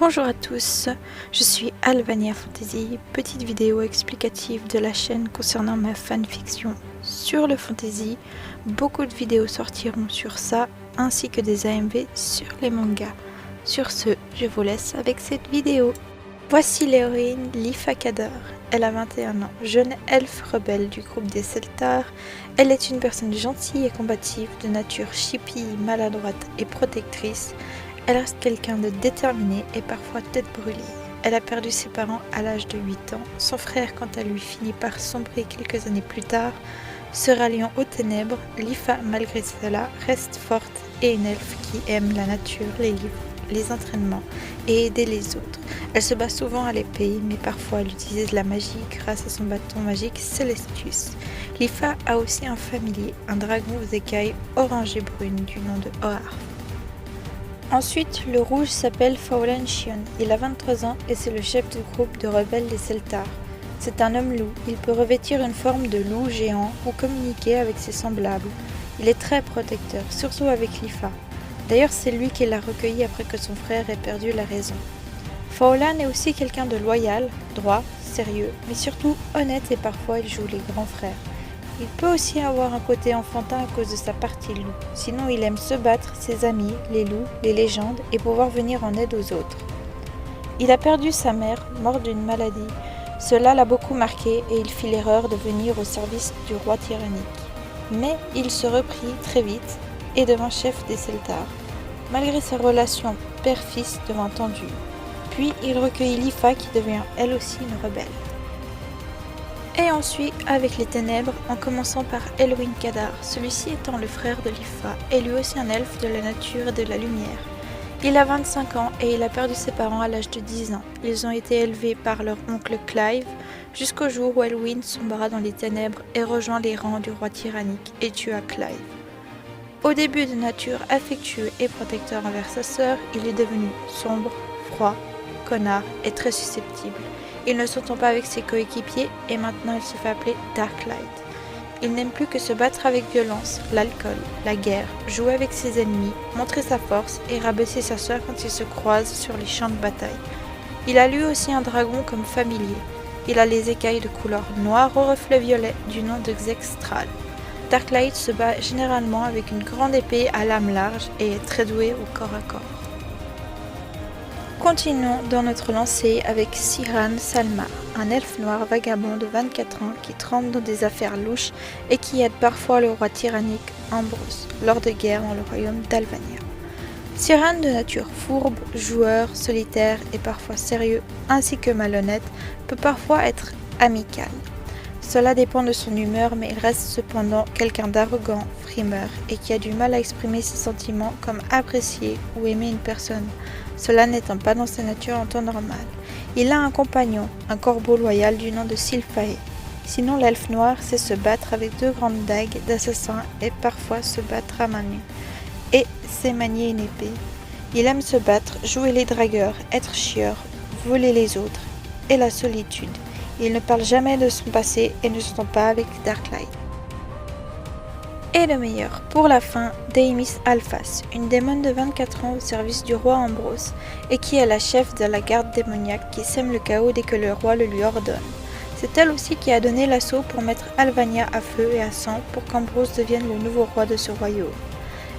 Bonjour à tous, je suis Alvania Fantasy, petite vidéo explicative de la chaîne concernant ma fanfiction sur le fantasy. Beaucoup de vidéos sortiront sur ça, ainsi que des AMV sur les mangas. Sur ce, je vous laisse avec cette vidéo. Voici l'héroïne Lifa Kadar. Elle a 21 ans, jeune elfe rebelle du groupe des Seltar. Elle est une personne gentille et combative, de nature chippie, maladroite et protectrice. Elle reste quelqu'un de déterminé et parfois tête brûlée. Elle a perdu ses parents à l'âge de 8 ans. Son frère, quant à lui, finit par sombrer quelques années plus tard. Se ralliant aux ténèbres, Lifa, malgré cela, reste forte et une elfe qui aime la nature, les livres, les entraînements et aider les autres. Elle se bat souvent à l'épée, mais parfois elle utilise de la magie grâce à son bâton magique Celestus. Lifa a aussi un familier, un dragon aux écailles orange et brune du nom de Ohar. Ensuite, le rouge s'appelle Faulan Shion. Il a 23 ans et c'est le chef du groupe de rebelles des Seltar. C'est un homme loup. Il peut revêtir une forme de loup géant ou communiquer avec ses semblables. Il est très protecteur, surtout avec Lifa. D'ailleurs, c'est lui qui l'a recueilli après que son frère ait perdu la raison. Faulan est aussi quelqu'un de loyal, droit, sérieux, mais surtout honnête et parfois il joue les grands frères. Il peut aussi avoir un côté enfantin à cause de sa partie loup. Sinon, il aime se battre, ses amis, les loups, les légendes et pouvoir venir en aide aux autres. Il a perdu sa mère, morte d'une maladie. Cela l'a beaucoup marqué et il fit l'erreur de venir au service du roi tyrannique. Mais il se reprit très vite et devint chef des Seltar, malgré sa relation père-fils devint tendue. Puis il recueillit Lifa qui devient elle aussi une rebelle. Et on suit avec les ténèbres en commençant par Elwyn Kadar, celui-ci étant le frère de Lifa et lui aussi un elfe de la nature et de la lumière. Il a 25 ans et il a perdu ses parents à l'âge de 10 ans. Ils ont été élevés par leur oncle Clive jusqu'au jour où Elwyn sombra dans les ténèbres et rejoint les rangs du roi tyrannique et tua Clive. Au début de nature affectueux et protecteur envers sa sœur, il est devenu sombre, froid, connard et très susceptible. Il ne s'entend pas avec ses coéquipiers et maintenant il se fait appeler Darklight. Il n'aime plus que se battre avec violence, l'alcool, la guerre, jouer avec ses ennemis, montrer sa force et rabaisser sa sœur quand ils se croisent sur les champs de bataille. Il a lui aussi un dragon comme familier. Il a les écailles de couleur noire au reflet violet du nom de Xextral. Darklight se bat généralement avec une grande épée à lame large et est très doué au corps à corps. Continuons dans notre lancée avec Siran Salma, un elfe noir vagabond de 24 ans qui trempe dans des affaires louches et qui aide parfois le roi tyrannique Ambrose lors de guerres dans le royaume d'Alvania. Siran, de nature fourbe, joueur, solitaire et parfois sérieux, ainsi que malhonnête, peut parfois être amical. Cela dépend de son humeur, mais il reste cependant quelqu'un d'arrogant, frimeur et qui a du mal à exprimer ses sentiments comme apprécier ou aimer une personne. Cela n'étant pas dans sa nature en temps normal. Il a un compagnon, un corbeau loyal du nom de Sylphae. Sinon, l'elfe noir sait se battre avec 2 grandes dagues d'assassin et parfois se battre à main nue. Et sait manier une épée. Il aime se battre, jouer les dragueurs, être chieur, voler les autres et la solitude. Il ne parle jamais de son passé et ne s'entend pas avec Darklight. Et le meilleur, pour la fin, Deimis Alphas, une démone de 24 ans au service du roi Ambrose, et qui est la chef de la garde démoniaque qui sème le chaos dès que le roi le lui ordonne. C'est elle aussi qui a donné l'assaut pour mettre Alvania à feu et à sang pour qu'Ambrose devienne le nouveau roi de ce royaume.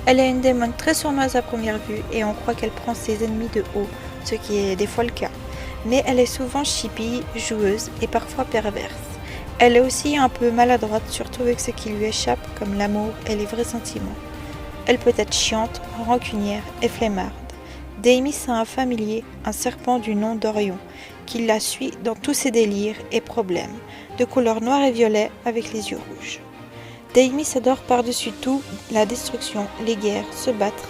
Elle est une démone très sournoise à première vue et on croit qu'elle prend ses ennemis de haut, ce qui est des fois le cas. Mais elle est souvent chippie, joueuse et parfois perverse. Elle est aussi un peu maladroite, surtout avec ce qui lui échappe comme l'amour et les vrais sentiments. Elle peut être chiante, rancunière et flemmarde. Deimis a un familier, un serpent du nom d'Orion, qui la suit dans tous ses délires et problèmes, de couleur noire et violet avec les yeux rouges. Deimis adore par-dessus tout la destruction, les guerres, se battre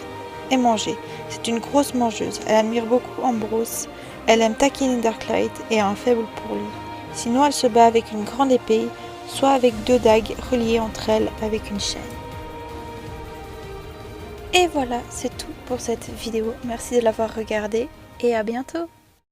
et manger. C'est une grosse mangeuse, elle admire beaucoup Ambrose, elle aime taquiner Darklight et a un faible pour lui. Sinon, elle se bat avec une grande épée, soit avec 2 dagues reliées entre elles avec une chaîne. Et voilà, c'est tout pour cette vidéo. Merci de l'avoir regardée et à bientôt.